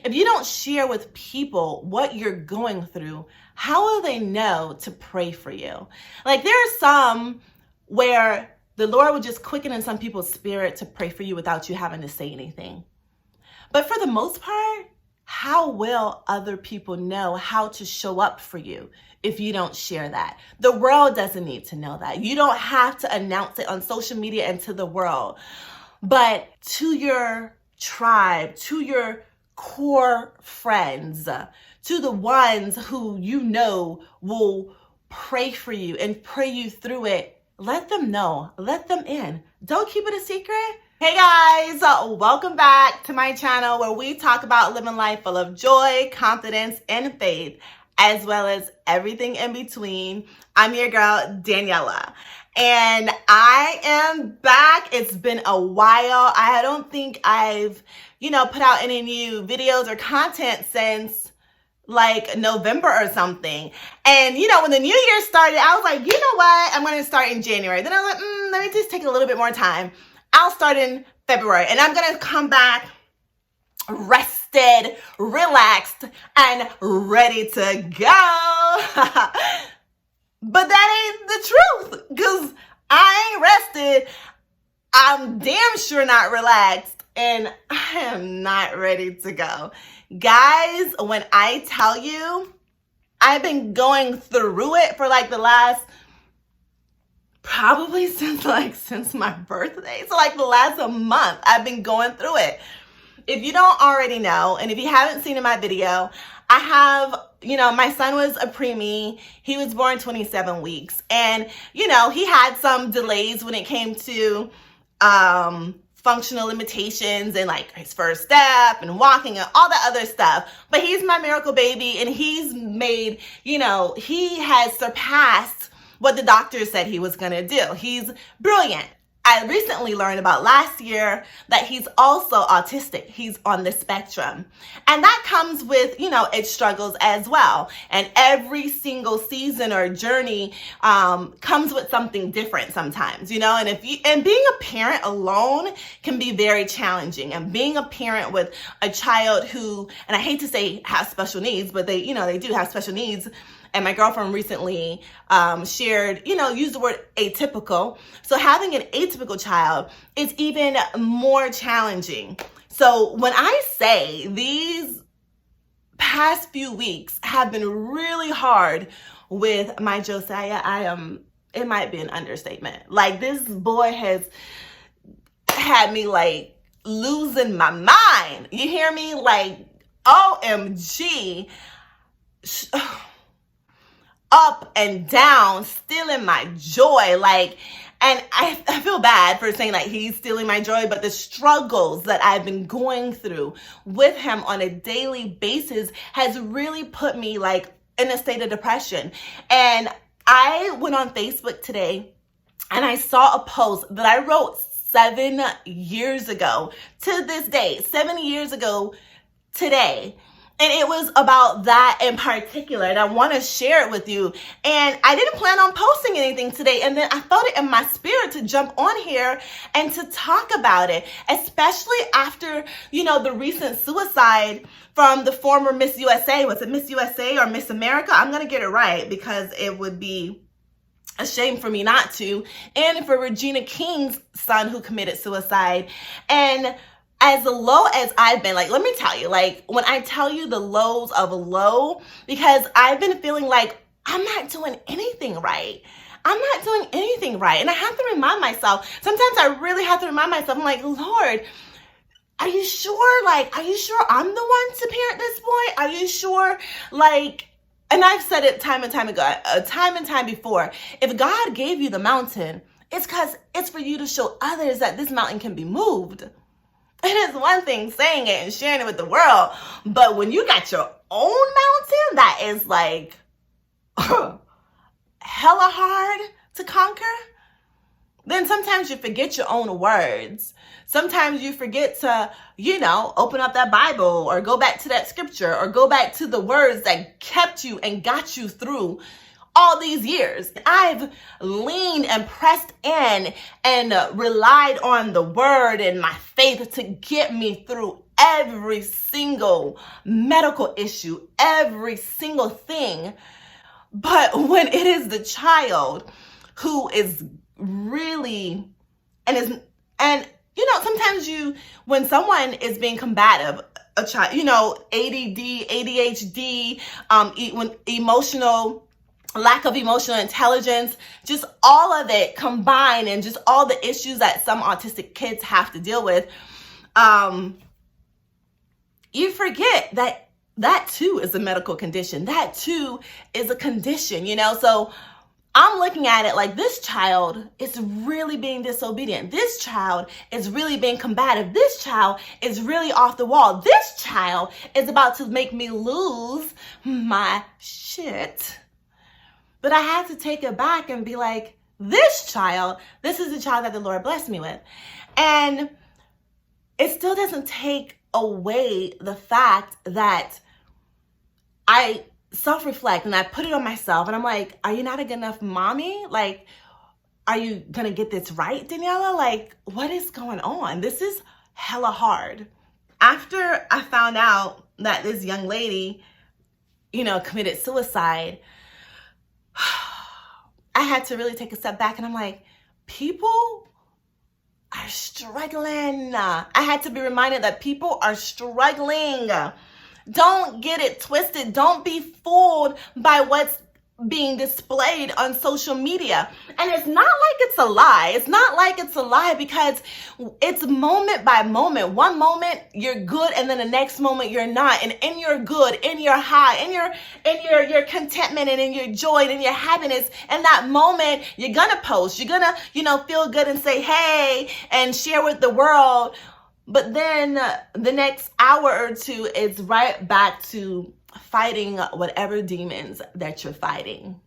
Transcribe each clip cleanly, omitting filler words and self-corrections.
If you don't share with people what you're going through, how will they know to pray for you? Like, there are some where the Lord will just quicken in some people's spirit to pray for you without you having to say anything. But for the most part, how will other people know how to show up for you if you don't share that? The world doesn't need to know that. You don't have to announce it on social media and to the world. But to your tribe, to your core friends, to the ones who you know will pray for you and pray you through it, let them know, let them in. Don't keep it a secret. Hey guys, welcome back to my channel where we talk about living life full of joy, confidence, and faith, as well as everything in between. I'm your girl, Daniela. And I am back. It's been a while. I don't think I've, put out any new videos or content since like November or something. And, when the new year started, I was like, you know what? I'm going to start in January. Then I was like, let me just take a little bit more time. I'll start in February and I'm going to come back rested, relaxed, and ready to go. But that ain't the truth, because I ain't rested. I'm damn sure not relaxed, and I am not ready to go. Guys, when I tell you, I've been going through it for like the last, probably since my birthday. So like the last month, I've been going through it. If you don't already know, and if you haven't seen in my video, I have, my son was a preemie. He was born 27 weeks. And, he had some delays when it came to functional limitations and like his first step and walking and all that other stuff. But he's my miracle baby, and he's made, he has surpassed what the doctors said he was going to do. He's brilliant. I recently learned about last year that he's also autistic. He's on the spectrum. And that comes with, its struggles as well. And every single season or journey comes with something different sometimes, and being a parent alone can be very challenging. And being a parent with a child who, and I hate to say has special needs, but they do have special needs. And my girlfriend recently shared, used the word atypical. So having an atypical child is even more challenging. So when I say these past few weeks have been really hard with my Josiah, it might be an understatement. Like, this boy has had me like losing my mind. You hear me? Like, OMG. Up and down, stealing my joy. And I feel bad for saying like he's stealing my joy, but the struggles that I've been going through with him on a daily basis has really put me like in a state of depression. And I went on Facebook today and I saw a post that I wrote 7 years ago to this day, 7 years ago today. And it was about that in particular, and I want to share it with you. And I didn't plan on posting anything today, and then I felt it in my spirit to jump on here and to talk about it, especially after, the recent suicide from the former Miss USA. Was it Miss USA or Miss America? I'm going to get it right because it would be a shame for me not to. And for Regina King's son who committed suicide. And as low as I've been, let me tell you, when I tell you the lows of low, because I've been feeling like I'm not doing anything right. I'm not doing anything right. And I have to remind myself, sometimes I really have to remind myself, I'm like, Lord, are you sure? Are you sure I'm the one to parent this boy? Are you sure? And I've said it time and time ago, time and time before, if God gave you the mountain, it's because it's for you to show others that this mountain can be moved. It is one thing saying it and sharing it with the world, but when you got your own mountain, that is like hella hard to conquer, then sometimes you forget your own words. Sometimes you forget to, open up that Bible or go back to that scripture or go back to the words that kept you and got you through all these years. I've leaned and pressed in and relied on the word and my faith to get me through every single medical issue, every single thing. But when it is the child who is really, and sometimes when someone is being combative, a child, ADD, ADHD, lack of emotional intelligence, just all of it combined, and just all the issues that some autistic kids have to deal with, you forget that too is a medical condition. That too is a condition, So I'm looking at it like, this child is really being disobedient. This child is really being combative. This child is really off the wall. This child is about to make me lose my shit. But I had to take it back and be like, this is the child that the Lord blessed me with. And it still doesn't take away the fact that I self-reflect and I put it on myself, and I'm like, are you not a good enough mommy? Like, are you gonna get this right, Daniela? Like, what is going on? This is hella hard. After I found out that this young lady, committed suicide, I had to really take a step back, and I'm like, people are struggling. I had to be reminded that people are struggling. Don't get it twisted. Don't be fooled by what's being displayed on social media. And it's not like it's a lie. It's not like it's a lie, because it's moment by moment. One moment you're good, and then the next moment you're not. And in your good, in your high, in your contentment, and in your joy, and in your happiness, in that moment you're gonna post. You're gonna feel good and say hey and share with the world. But then the next hour or two, it's right back to fighting whatever demons that you're fighting.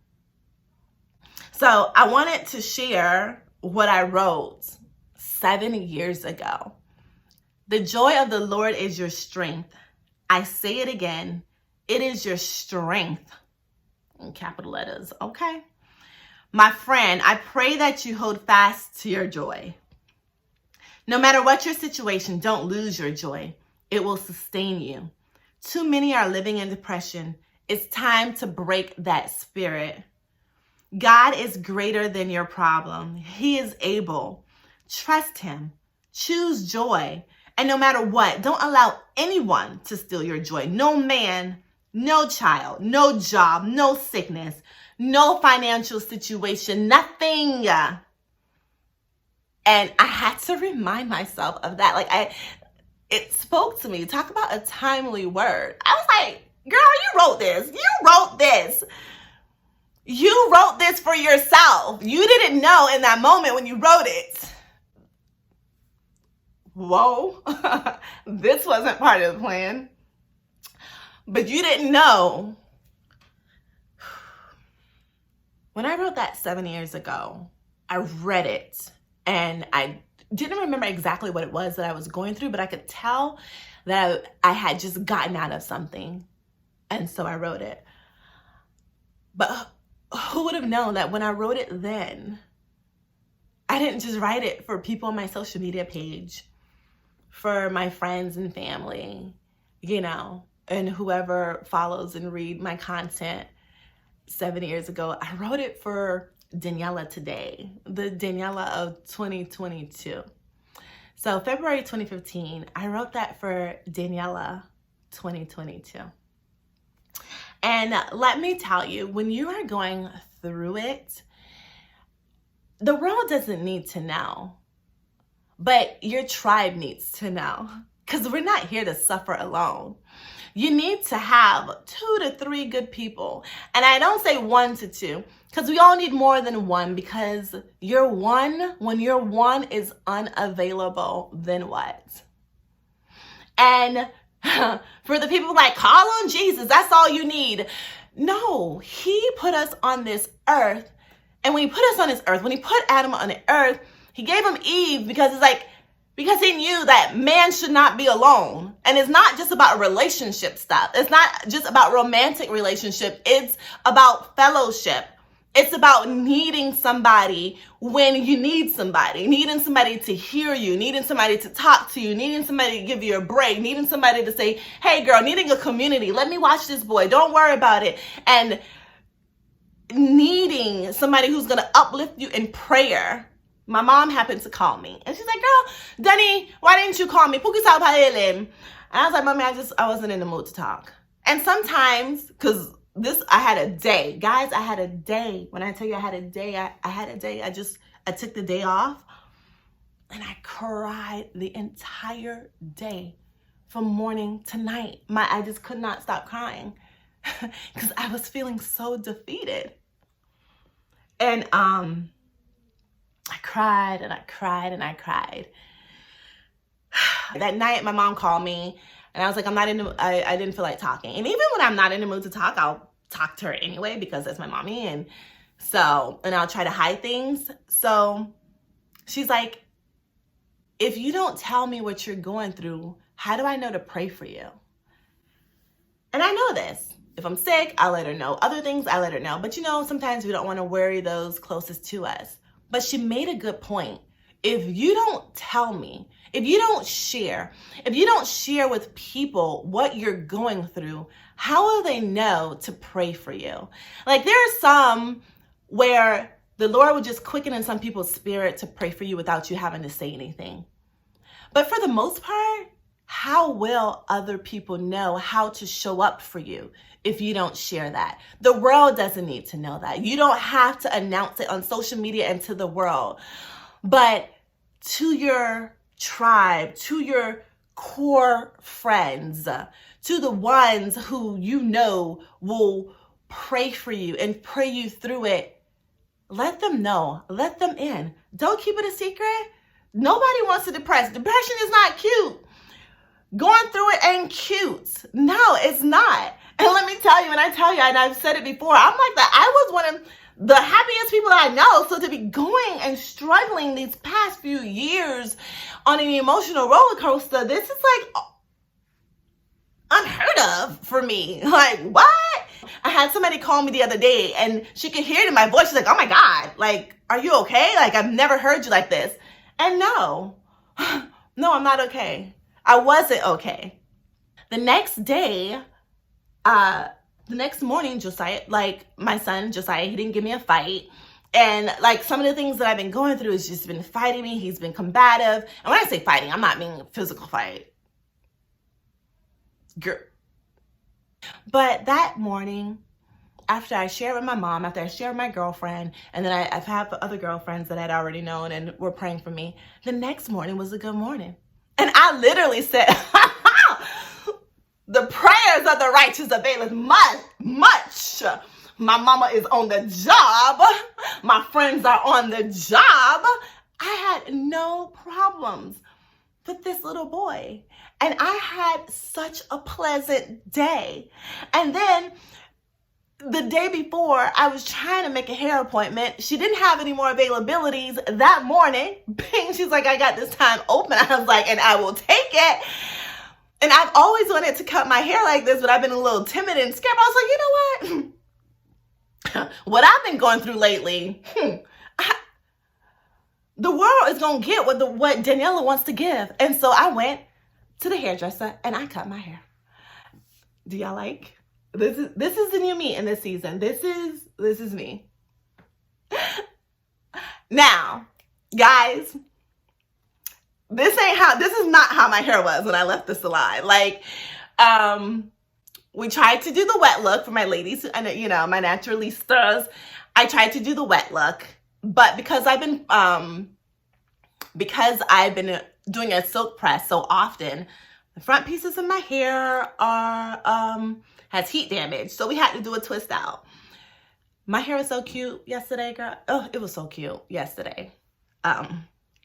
So I wanted to share what I wrote 7 years ago. The joy of the Lord is your strength. I say it again. It is your strength. In capital letters, okay? My friend, I pray that you hold fast to your joy. No matter what your situation, don't lose your joy. It will sustain you. Too many are living in depression. It's time to break that spirit. God is greater than your problem. He is able. Trust him. Choose joy. And no matter what, don't allow anyone to steal your joy. No man, no child, no job, no sickness, no financial situation, nothing. And I had to remind myself of that. It spoke to me. Talk about a timely word. I was like, girl, you wrote this. You wrote this. You wrote this for yourself. You didn't know in that moment when you wrote it. Whoa, this wasn't part of the plan. But you didn't know. When I wrote that 7 years ago, I read it. And I didn't remember exactly what it was that I was going through, but I could tell that I had just gotten out of something. And so I wrote it. But who would have known that when I wrote it then, I didn't just write it for people on my social media page, for my friends and family, and whoever follows and read my content 7 years ago. I wrote it for Daniela today, the Daniela of 2022. So February 2015, I wrote that for Daniela 2022. And let me tell you, when you are going through it, the world doesn't need to know, but your tribe needs to know, because we're not here to suffer alone. You need to have 2 to 3 good people. And I don't say 1 to 2, because we all need more than one, because when your one is unavailable, then what? And for the people like, call on Jesus, that's all you need. No, he put us on this earth. And when he put us on this earth, when he put Adam on the earth, he gave him Eve because he knew that man should not be alone. And it's not just about relationship stuff. It's not just about romantic relationship. It's about fellowship. It's about needing somebody when you need somebody, needing somebody to hear you, needing somebody to talk to you, needing somebody to give you a break, needing somebody to say, hey girl, needing a community. Let me watch this boy. Don't worry about it. And needing somebody who's going to uplift you in prayer. My mom happened to call me and she's like, girl, Danny, why didn't you call me? And I was like, mommy, I wasn't in the mood to talk. And sometimes, because I had a day. Guys, I had a day. When I tell you I had a day, I had a day. I took the day off and I cried the entire day from morning to night. I just could not stop crying because I was feeling so defeated. And I cried and I cried and I cried. That night, my mom called me and I was like, I didn't feel like talking. And even when I'm not in the mood to talk, I'll talk to her anyway because that's my mommy. And I'll try to hide things. So she's like, if you don't tell me what you're going through, how do I know to pray for you? And I know this. If I'm sick, I'll let her know. Other things, I let her know. But sometimes we don't want to worry those closest to us. But she made a good point. If you don't tell me, if you don't share with people what you're going through, how will they know to pray for you? Like there are some where the Lord will just quicken in some people's spirit to pray for you without you having to say anything. But for the most part, how will other people know how to show up for you if you don't share that? The world doesn't need to know that. You don't have to announce it on social media and to the world. But to your tribe, to your core friends, to the ones who will pray for you and pray you through it, let them know. Let them in. Don't keep it a secret. Nobody wants to depress. Depression is not cute. Going through it ain't cute. No, it's not. And let me tell you, and I've said it before, I'm like that. I was one of the happiest people I know. So to be going and struggling these past few years on an emotional roller coaster, this is like unheard of for me. Like, what? I had somebody call me the other day and she could hear it in my voice. She's like, oh my God, like, are you okay? Like, I've never heard you like this. And no, I'm not okay. I wasn't okay. The next morning, Josiah, like my son, Josiah, he didn't give me a fight. And like some of the things that I've been going through has just been fighting me. He's been combative. And when I say fighting, I'm not meaning physical fight. Girl. But that morning, after I shared with my mom, after I shared with my girlfriend, and then I've had other girlfriends that I'd already known and were praying for me, the next morning was a good morning. And I literally said, the prayers of the righteous availeth much. My mama is on the job. My friends are on the job. I had no problems with this little boy. And I had such a pleasant day. And then the day before, I was trying to make a hair appointment. She didn't have any more availabilities that morning. Bing, she's like, I got this time open. I was like, and I will take it. And I've always wanted to cut my hair like this, but I've been a little timid and scared. I was like, you know what? What I've been going through lately, the world is going to get what Daniela wants to give. And so I went to the hairdresser and I cut my hair. Do y'all like? This is the new me in this season. This is me. Now, guys, this is not how my hair was when I left the salon. Like, we tried to do the wet look for my ladies, and my naturalistas. I tried to do the wet look, but because I've been doing a silk press so often, the front pieces of my hair has heat damage. So we had to do a twist out. My hair was so cute yesterday, girl. Oh, it was so cute yesterday.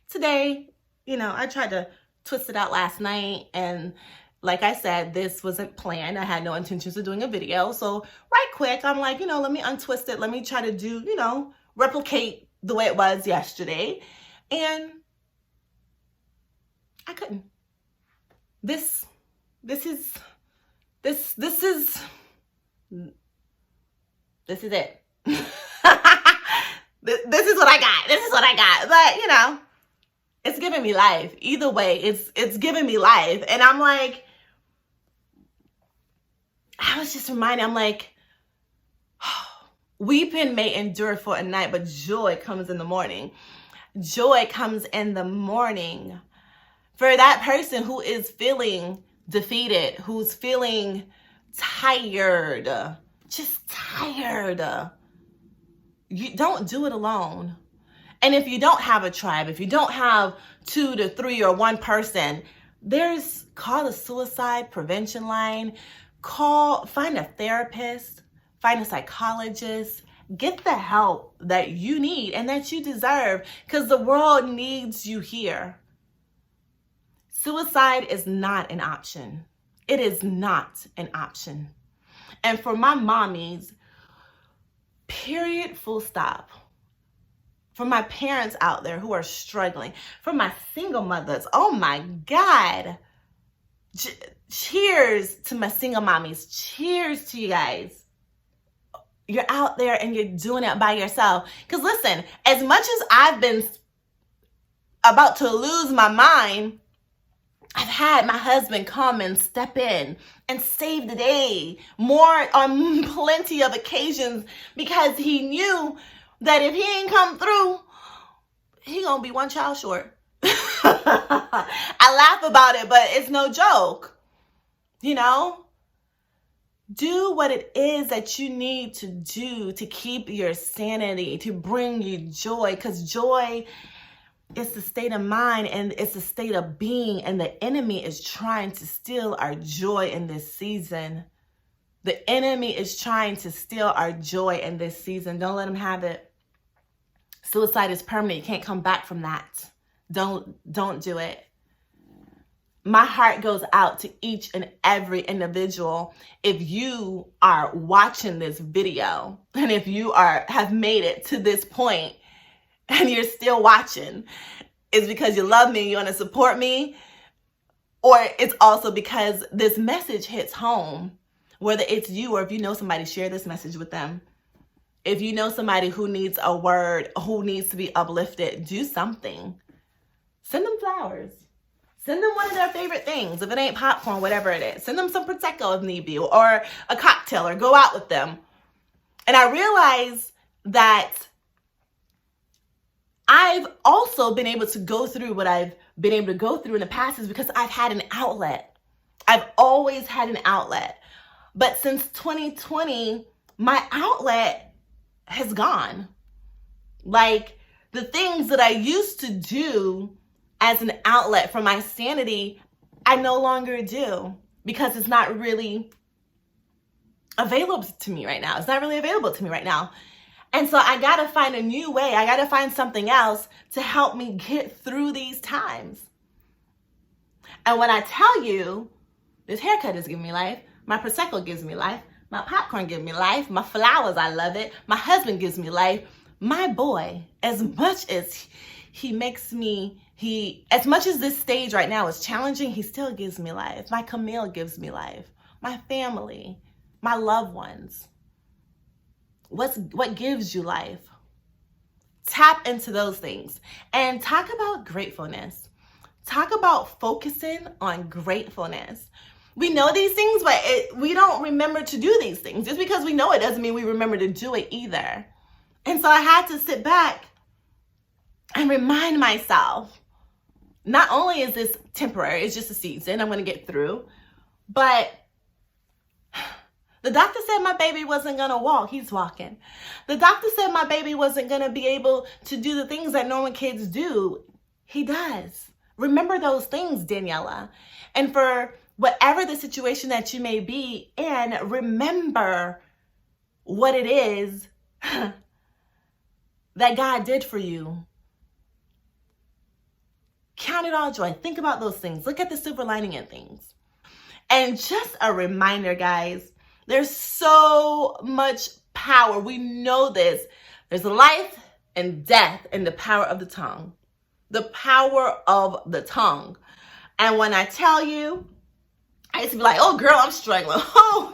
Today, I tried to twist it out last night. And like I said, this wasn't planned. I had no intentions of doing a video. So right quick, I'm like, let me untwist it. Let me try to do, replicate the way it was yesterday. And I couldn't. This is it. This is what I got. This is what I got. But, you know, it's giving me life. Either way, it's giving me life. And I'm like, I was just reminded, I'm like, weeping may endure for a night, but joy comes in the morning. Joy comes in the morning. For that person who is feeling defeated, who's feeling tired, just tired. You don't do it alone. And if you don't have a tribe, if you don't have 2 to 3 or 1 person, call a suicide prevention line, find a therapist, find a psychologist, get the help that you need and that you deserve, because the world needs you here. Suicide is not an option. It is not an option. And for my mommies, period, full stop. For my parents out there who are struggling, for my single mothers, oh my God. Cheers to my single mommies. Cheers to you guys. You're out there and you're doing it by yourself. Because listen, as much as I've been about to lose my mind, I've had my husband come and step in and save the day more on plenty of occasions, because he knew that if he ain't come through, he gonna be one child short. I laugh about it, but it's no joke. You know, do what it is that you need to do to keep your sanity, to bring you joy, because joy is the state of mind and it's the state of being, and the enemy is trying to steal our joy in this season. The enemy is trying to steal our joy in this season. Don't let him have it. Suicide is permanent. You can't come back from that. Don't do it. My heart goes out to each and every individual. If you are watching this video, and if you have made it to this point and you're still watching, it's because you love me, you want to support me, or it's also because this message hits home. Whether it's you or if you know somebody, share this message with them. If you know somebody who needs a word, who needs to be uplifted, do something. Send them flowers. Send them one of their favorite things. If it ain't popcorn, whatever it is. Send them some Prosecco if need be, or a cocktail, or go out with them. And I realize that I've also been able to go through what I've been able to go through in the past is because I've had an outlet. I've always had an outlet. But since 2020, my outlet has gone. Like, the things that I used to do as an outlet for my sanity, I no longer do, because it's not really available to me right now. It's not really available to me right now. And so I got to find a new way. I got to find something else to help me get through these times. And when I tell you, this haircut is giving me life, my Prosecco gives me life, my popcorn gives me life, my flowers, I love it, my husband gives me life, my boy, as much as as much as this stage right now is challenging, he still gives me life. My Camille gives me life. My family, my loved ones. What gives you life? Tap into those things and talk about gratefulness. Talk about focusing on gratefulness. We know these things, but we don't remember to do these things. Just because we know it doesn't mean we remember to do it either. And so I had to sit back and remind myself, not only is this temporary, it's just a season, I'm going to get through, but the doctor said my baby wasn't going to walk. He's walking. The doctor said my baby wasn't going to be able to do the things that normal kids do. He does. Remember those things, Daniela. And for whatever the situation that you may be in, remember what it is that God did for you. Count it all joy. Think about those things. Look at the silver lining in things. And just a reminder, guys, there's so much power. We know this. There's life and death in the power of the tongue. The power of the tongue. And when I tell you, I used to be like, oh, girl, I'm struggling. Oh,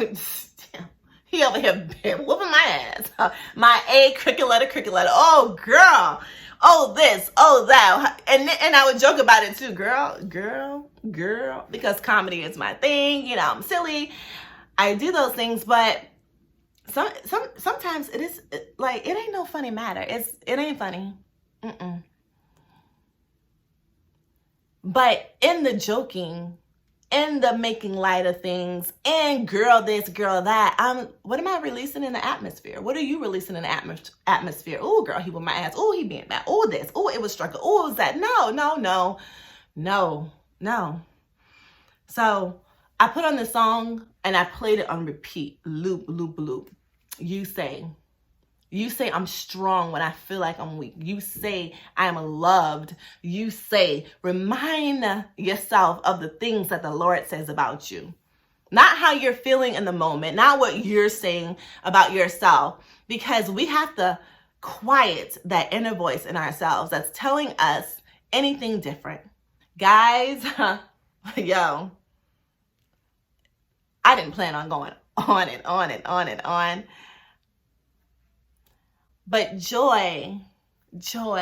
He over here whooping my ass. My A, cricket letter, cricket letter. Oh, girl. Oh, this. Oh, that. And I would joke about it too. Girl. Because comedy is my thing. You know, I'm silly. I do those things, but sometimes it is like, it ain't no funny matter. It ain't funny. Mm-mm. But in the joking, in the making light of things, and girl this, girl that, what am I releasing in the atmosphere? What are you releasing in the atmosphere? Oh, girl, he whooped my ass. Oh, he being bad. Oh, this. Oh, it was struggle. Oh, it was that. No. So I put on the song and I played it on repeat. Loop. You say I'm strong when I feel like I'm weak. You say I am loved. You say, remind yourself of the things that the Lord says about you. Not how you're feeling in the moment, not what you're saying about yourself, because we have to quiet that inner voice in ourselves that's telling us anything different. Guys, yo, I didn't plan on going on and on. But joy. Protect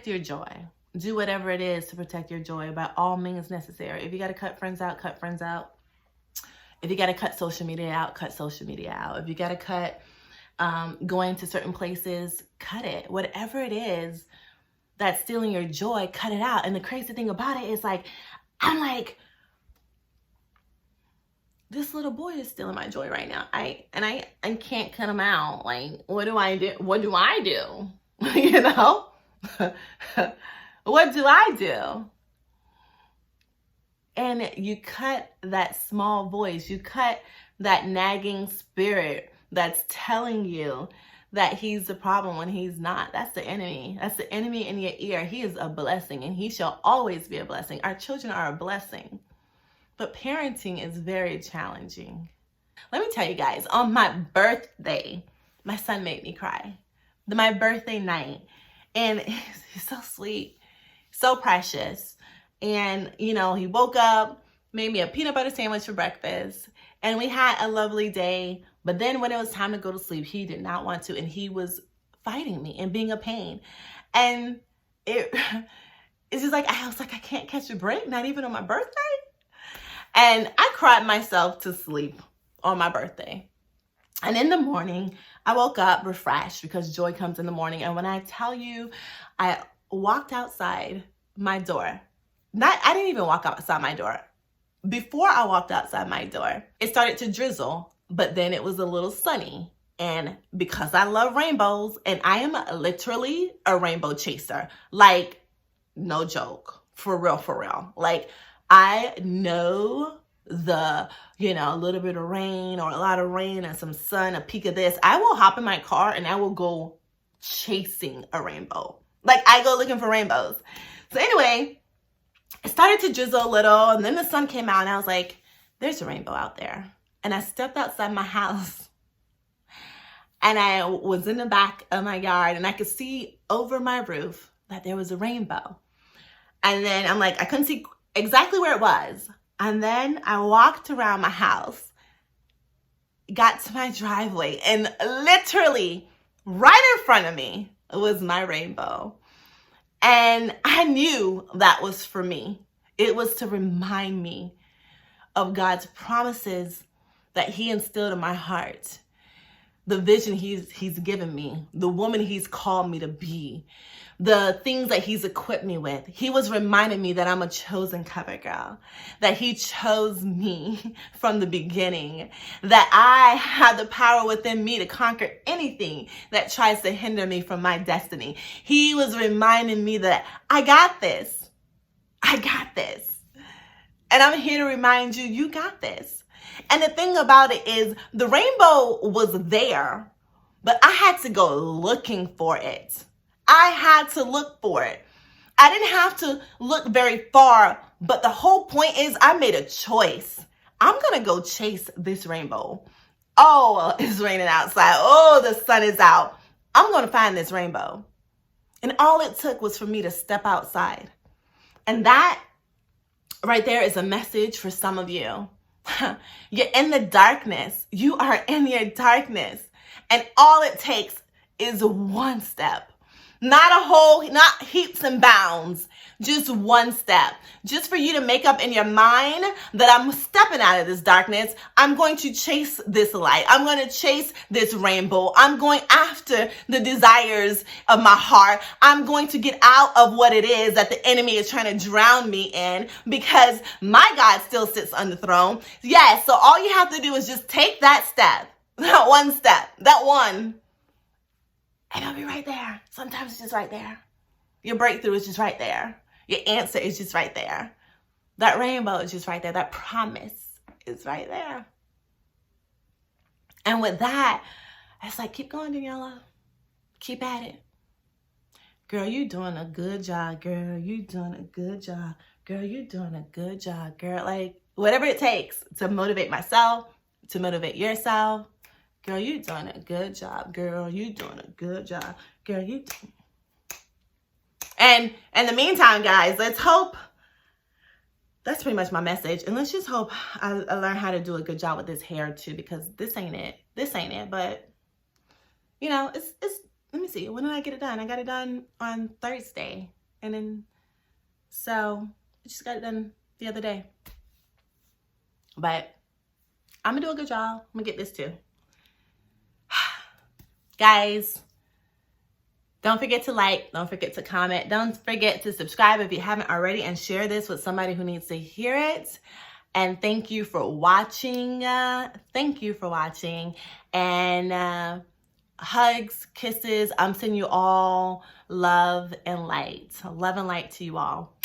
your joy. Do whatever it is to protect your joy by all means necessary. If you got to cut friends out, cut friends out. If you got to cut social media out, cut social media out. If you got to cut going to certain places, cut it. Whatever it is that's stealing your joy, cut it out. And the crazy thing about it is I'm like, this little boy is stealing my joy right now. I can't cut him out. Like, what do I do? You know? What do I do? And you cut that small voice. You cut that nagging spirit that's telling you that he's the problem when he's not. That's the enemy. That's the enemy in your ear. He is a blessing, and he shall always be a blessing. Our children are a blessing. But parenting is very challenging. Let me tell you guys, on my birthday, my son made me cry. My birthday night. And he's so sweet, so precious. And, you know, he woke up, made me a peanut butter sandwich for breakfast, and we had a lovely day. But then when it was time to go to sleep, he did not want to, and he was fighting me and being a pain. And it's just like, I was like, I can't catch a break, not even on my birthday. And I cried myself to sleep on my birthday. And in the morning, I woke up refreshed because joy comes in the morning. And when I tell you, I walked outside my door. I didn't even walk outside my door. Before I walked outside my door, it started to drizzle, but then it was a little sunny. And because I love rainbows, and I am literally a rainbow chaser, like, no joke, for real. Like, I know a little bit of rain or a lot of rain and some sun, a peak of this. I will hop in my car and I will go chasing a rainbow. Like, I go looking for rainbows. So anyway, it started to drizzle a little, and then the sun came out, and I was like, there's a rainbow out there. And I stepped outside my house, and I was in the back of my yard, and I could see over my roof that there was a rainbow. And then I'm like, I couldn't see exactly where it was. And then I walked around my house, got to my driveway, and literally right in front of me was my rainbow. And I knew that was for me. It was to remind me of God's promises that he instilled in my heart, the vision he's given me, the woman he's called me to be, the things that he's equipped me with. He was reminding me that I'm a chosen cover girl, that he chose me from the beginning, that I have the power within me to conquer anything that tries to hinder me from my destiny. He was reminding me that I got this. And I'm here to remind you, you got this. And the thing about it is, the rainbow was there, but I had to go looking for it. I had to look for it. I didn't have to look very far, but the whole point is I made a choice. I'm going to go chase this rainbow. Oh, it's raining outside. Oh, the sun is out. I'm going to find this rainbow. And all it took was for me to step outside. And that right there is a message for some of you. You're in the darkness. You are in your darkness. And all it takes is one step. Not heaps and bounds, just one step. Just for you to make up in your mind that I'm stepping out of this darkness. I'm going to chase this light. I'm going to chase this rainbow. I'm going after the desires of my heart. I'm going to get out of what it is that the enemy is trying to drown me in, because my God still sits on the throne. Yes, so all you have to do is just take that step, that one step, that one. And it'll be right there. Sometimes it's just right there. Your breakthrough is just right there. Your answer is just right there. That rainbow is just right there. That promise is right there. And with that, it's like, keep going, Daniela. Keep at it. Girl, you doing a good job. Girl, you doing a good job. Girl, you doing a good job. Girl, like, whatever it takes to motivate myself, to motivate yourself. Girl, you doing a good job. Girl, you doing a good job. Girl, you doing... And in the meantime, guys, let's hope... That's pretty much my message. And let's just hope I learn how to do a good job with this hair, too, because this ain't it. This ain't it. But, you know, it's... Let me see. When did I get it done? I got it done on Thursday. And then... So, I just got it done the other day. But I'm going to do a good job. I'm going to get this, too. Guys, don't forget to like, don't forget to comment, don't forget to subscribe if you haven't already, and share this with somebody who needs to hear it. And thank you for watching. Thank you for watching. And hugs, kisses. I'm sending you all love and light. Love and light to you all.